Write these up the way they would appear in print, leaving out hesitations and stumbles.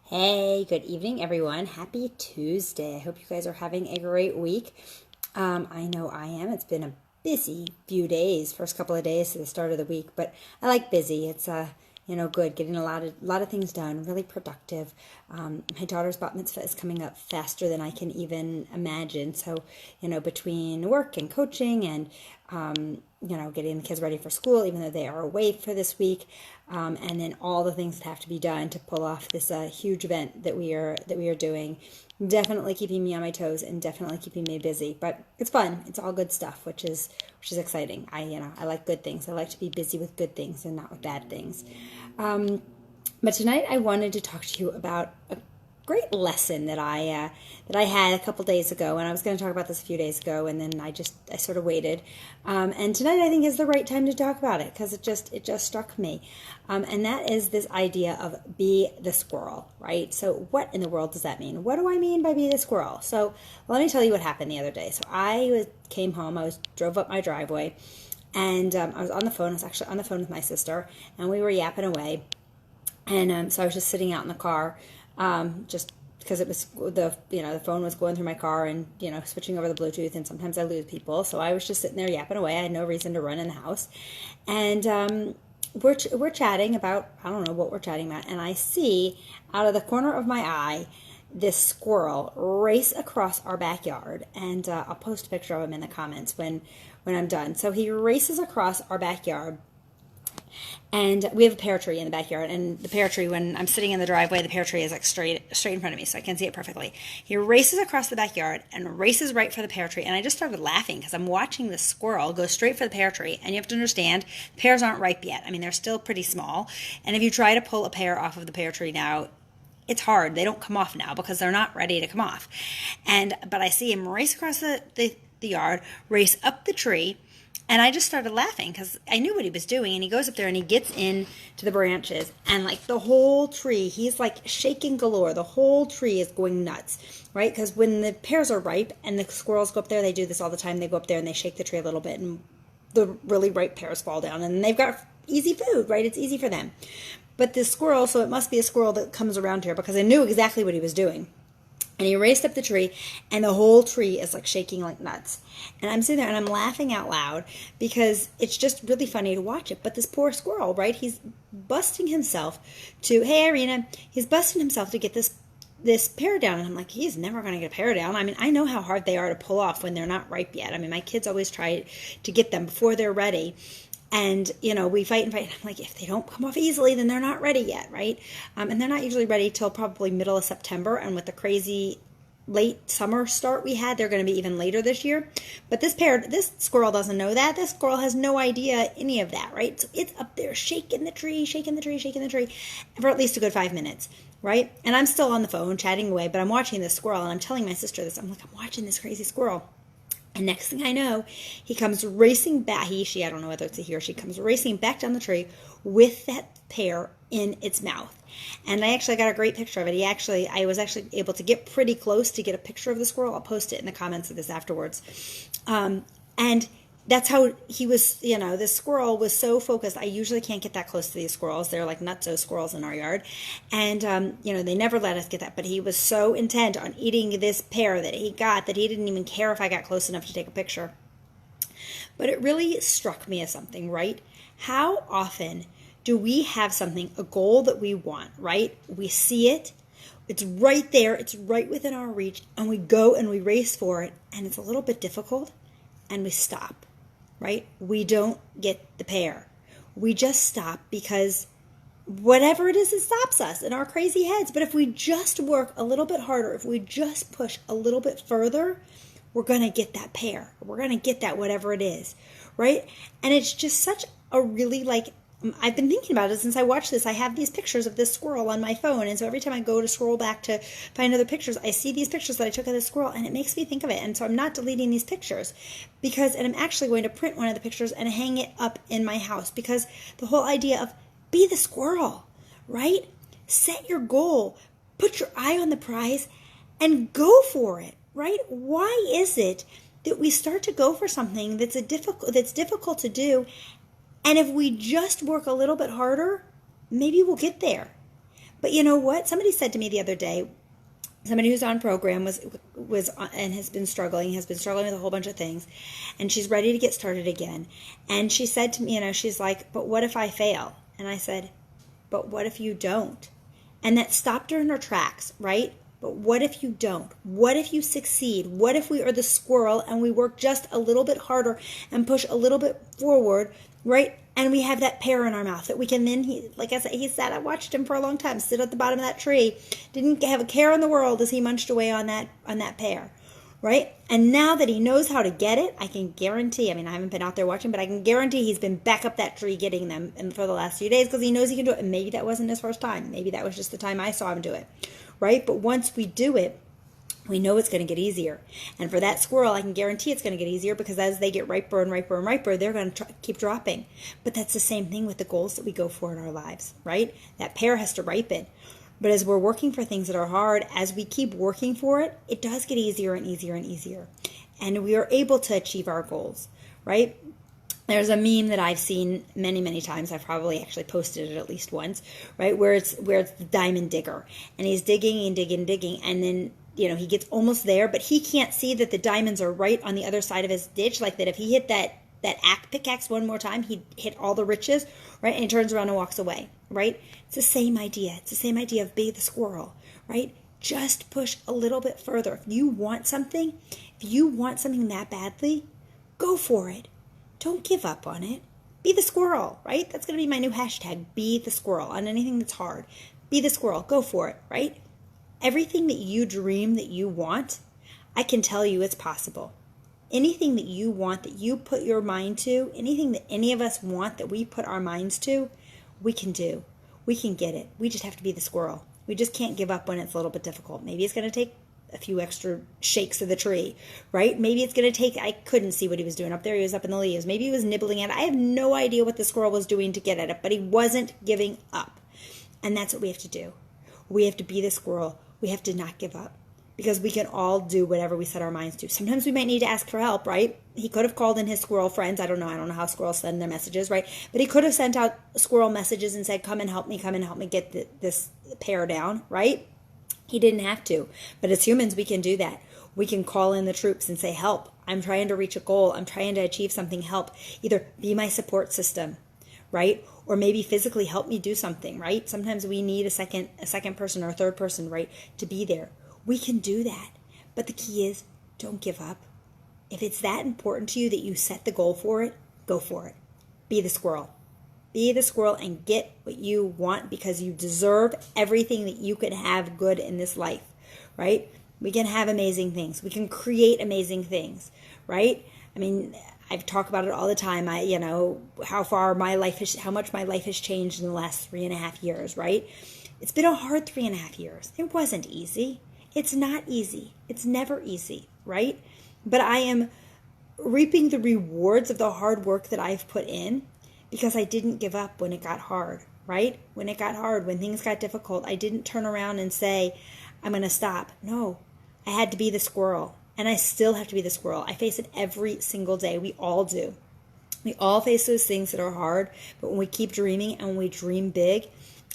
Hey, good evening, everyone. Happy Tuesday. I hope you guys are having a great week. I know I am. It's been a busy few days, first couple of days to the start of the week, but I like busy. It's good, getting a lot of things done, really productive. My daughter's bat mitzvah is coming up faster than I can even imagine. So, between work and coaching and getting the kids ready for school, even though they are away for this week, and then all the things that have to be done to pull off this huge event that we are doing. Definitely keeping me on my toes and definitely keeping me busy, but it's fun. It's all good stuff, which is exciting. I like good things. I like to be busy with good things and not with bad things. But tonight I wanted to talk to you about a great lesson that I had a couple days ago, and I was going to talk about this a few days ago, and then I sort of waited. And tonight I think is the right time to talk about it because it just struck me, and that is this idea of be the squirrel, right? So what in the world does that mean? What do I mean by be the squirrel? So let me tell you what happened the other day. So came home. Drove up my driveway, and I was on the phone. I was actually on the phone with my sister, and we were yapping away. And so I was just sitting out in the car, just because it was the phone was going through my car and switching over the Bluetooth, and sometimes I lose people. So I was just sitting there yapping away. I had no reason to run in the house, and we're chatting about, I don't know what we're chatting about, and I see out of the corner of my eye this squirrel race across our backyard, and I'll post a picture of him in the comments when I'm done. So he races across our backyard. And we have a pear tree in the backyard, and the pear tree, when I'm sitting in the driveway, the pear tree is like straight in front of me, so I can see it perfectly. He races across the backyard and races right for the pear tree, and I just started laughing because I'm watching the squirrel go straight for the pear tree, and you have to understand, pears aren't ripe yet. I mean, they're still pretty small, and if you try to pull a pear off of the pear tree now, it's hard. They don't come off now because they're not ready to come off. But I see him race across the yard, race up the tree, and I just started laughing because I knew what he was doing. And he goes up there and he gets in to the branches. And like the whole tree, he's like shaking galore. The whole tree is going nuts, right? Because when the pears are ripe and the squirrels go up there, they do this all the time. They go up there and they shake the tree a little bit, and the really ripe pears fall down. And they've got easy food, right? It's easy for them. But this squirrel, so it must be a squirrel that comes around here, because I knew exactly what he was doing. And he raced up the tree, and the whole tree is like shaking like nuts. And I'm sitting there and I'm laughing out loud because it's just really funny to watch it. But this poor squirrel, right? He's busting himself hey Irina, he's busting himself to get this pear down. And I'm like, he's never going to get a pear down. I mean, I know how hard they are to pull off when they're not ripe yet. I mean, my kids always try to get them before they're ready. And, we fight and fight. I'm like, if they don't come off easily, then they're not ready yet, right? And they're not usually ready till probably middle of September. And with the crazy late summer start we had, they're going to be even later this year. But this squirrel doesn't know that. This squirrel has no idea any of that, right? So it's up there shaking the tree for at least a good 5 minutes, right? And I'm still on the phone chatting away, but I'm watching this squirrel, and I'm telling my sister this. I'm like, I'm watching this crazy squirrel. And next thing I know, he comes racing back. She, I don't know whether it's a he or she, comes racing back down the tree with that pear in its mouth. And I actually got a great picture of it. I was actually able to get pretty close to get a picture of the squirrel. I'll post it in the comments of this afterwards. And that's how he was, this squirrel was so focused. I usually can't get that close to these squirrels. They're like nutso squirrels in our yard. And, they never let us get that. But he was so intent on eating this pear that he got that he didn't even care if I got close enough to take a picture. But it really struck me as something, right? How often do we have something, a goal that we want, right? We see it. It's right there. It's right within our reach. And we go and we race for it. And it's a little bit difficult. And we stop. Right? We don't get the pear. We just stop because whatever it is that stops us in our crazy heads. But if we just work a little bit harder, if we just push a little bit further, we're going to get that pear. We're going to get that whatever it is. Right? And it's just such a really I've been thinking about it since I watched this. I have these pictures of this squirrel on my phone, and so every time I go to scroll back to find other pictures, I see these pictures that I took of this squirrel, and it makes me think of it. And so I'm not deleting these pictures and I'm actually going to print one of the pictures and hang it up in my house, because the whole idea of be the squirrel, right? Set your goal, put your eye on the prize, and go for it, right? Why is it that we start to go for something that's difficult to do? And if we just work a little bit harder, maybe we'll get there. But you know what? Somebody said to me the other day, somebody who's on program was and has been struggling with a whole bunch of things, and she's ready to get started again. And she said to me, she's like, but what if I fail? And I said, but what if you don't? And that stopped her in her tracks, right? But what if you don't? What if you succeed? What if we are the squirrel and we work just a little bit harder and push a little bit forward, right? And we have that pear in our mouth that we can then, like I said, I watched him for a long time sit at the bottom of that tree, didn't have a care in the world as he munched away on that pear, right? And now that he knows how to get it, I can guarantee, I haven't been out there watching, but I can guarantee he's been back up that tree getting them for the last few days because he knows he can do it. And maybe that wasn't his first time. Maybe that was just the time I saw him do it, right? But once we do it, we know it's going to get easier. And for that squirrel, I can guarantee it's going to get easier because as they get riper and riper and riper, they're going to keep dropping. But that's the same thing with the goals that we go for in our lives, right? That pear has to ripen. But as we're working for things that are hard, as we keep working for it, it does get easier and easier and easier. And we are able to achieve our goals, right? There's a meme that I've seen many, many times. I've probably actually posted it at least once, right? Where it's the diamond digger. And he's digging and digging and digging. And then he gets almost there, but he can't see that the diamonds are right on the other side of his ditch. Like that if he hit that pickaxe one more time, he'd hit all the riches, right? And he turns around and walks away, right? It's the same idea. It's the same idea of be the squirrel, right? Just push a little bit further. If you want something that badly, go for it. Don't give up on it. Be the squirrel, right? That's going to be my new hashtag, be the squirrel, on anything that's hard. Be the squirrel. Go for it, right? Everything that you dream that you want, I can tell you it's possible. Anything that you want, that you put your mind to, anything that any of us want that we put our minds to, we can do. We can get it. We just have to be the squirrel. We just can't give up when it's a little bit difficult. Maybe it's going to take a few extra shakes of the tree, right? Maybe it's going to take, I couldn't see what he was doing up there. He was up in the leaves. Maybe he was nibbling at it. I have no idea what the squirrel was doing to get at it, but he wasn't giving up. And that's what we have to do. We have to be the squirrel. We have to not give up because we can all do whatever we set our minds to. Sometimes we might need to ask for help, right? He could have called in his squirrel friends. I don't know how squirrels send their messages, right? But he could have sent out squirrel messages and said, come and help me get this pear down, right? He didn't have to. But as humans, we can do that. We can call in the troops and say, help. I'm trying to reach a goal. I'm trying to achieve something. Help. Either be my support system, right? Or maybe physically help me do something, right? Sometimes we need a second person or a third person, right, to be there. We can do that. But the key is, don't give up. If it's that important to you that you set the goal for it, go for it. Be the squirrel. Be the squirrel and get what you want because you deserve everything that you can have good in this life, right? We can have amazing things. We can create amazing things, right? I've talked about it all the time. How much my life has changed in the last 3.5 years, right? It's been a hard 3.5 years. It wasn't easy. It's not easy. It's never easy, right? But I am reaping the rewards of the hard work that I've put in because I didn't give up when it got hard, right? When it got hard, when things got difficult, I didn't turn around and say, I'm going to stop. No, I had to be the squirrel. And I still have to be the squirrel. I face it every single day. We all do. We all face those things that are hard. But when we keep dreaming and when we dream big,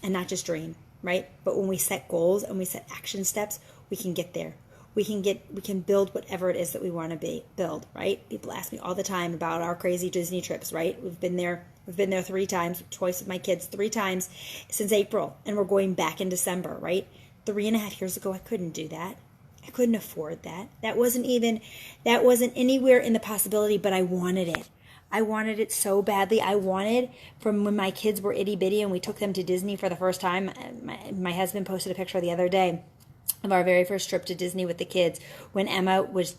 and not just dream, right? But when we set goals and we set action steps, we can get there. We can build whatever it is that we want to build, right? People ask me all the time about our crazy Disney trips, right? We've been there 3 times, twice with my kids, 3 times since April, and we're going back in December, right? 3.5 years ago, I couldn't do that. I couldn't afford that. That wasn't anywhere in the possibility, but I wanted it. I wanted it so badly. I wanted, from when my kids were itty bitty and we took them to Disney for the first time. My husband posted a picture the other day of our very first trip to Disney with the kids when Emma was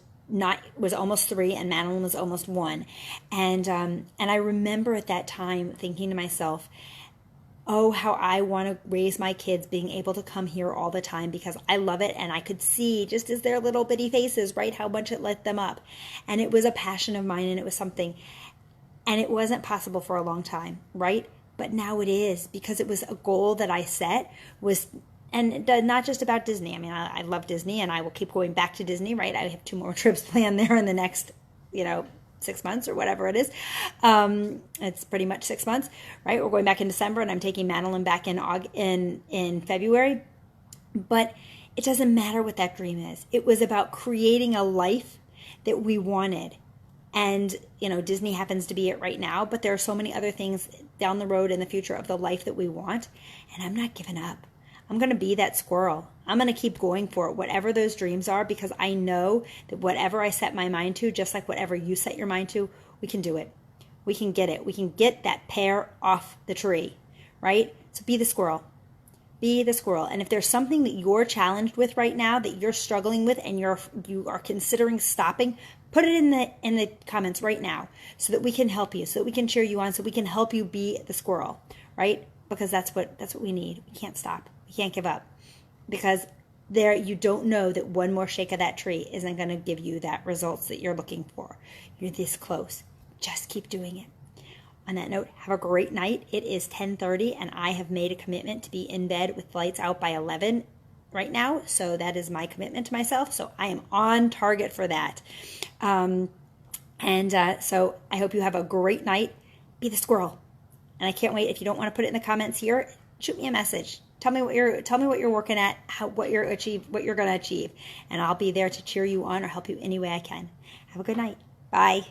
almost 3 and Madeline was almost 1. And I remember at that time thinking to myself, oh, how I want to raise my kids being able to come here all the time because I love it. And I could see just as their little bitty faces, right, how much it lit them up. And it was a passion of mine and it was something. And it wasn't possible for a long time, right? But now it is because it was a goal that I set and not just about Disney. I love Disney and I will keep going back to Disney, right? I have 2 more trips planned there in the next, 6 months or whatever it is. It's pretty much 6 months, right? We're going back in December, and I'm taking Madeline back in February. But it doesn't matter what that dream is. It was about creating a life that we wanted. And, Disney happens to be it right now, but there are so many other things down the road in the future of the life that we want. And I'm not giving up. I'm going to be that squirrel. I'm going to keep going for it, whatever those dreams are, because I know that whatever I set my mind to, just like whatever you set your mind to, we can do it. We can get it. We can get that pear off the tree, right? So be the squirrel. Be the squirrel. And if there's something that you're challenged with right now, that you're struggling with, and you are considering stopping, put it in the comments right now so that we can help you, so that we can cheer you on, so we can help you be the squirrel, right? Because that's what we need. We can't stop. We can't give up. Because you don't know that one more shake of that tree isn't going to give you that results that you're looking for. You're this close. Just keep doing it. On that note, have a great night. It is 10:30, and I have made a commitment to be in bed with lights out by 11 right now. So that is my commitment to myself. So I am on target for that. So I hope you have a great night. Be the squirrel. And I can't wait. If you don't want to put it in the comments here, shoot me a message. Tell me what you're working at, what you're going to achieve, and I'll be there to cheer you on or help you any way I can. Have a good night. Bye.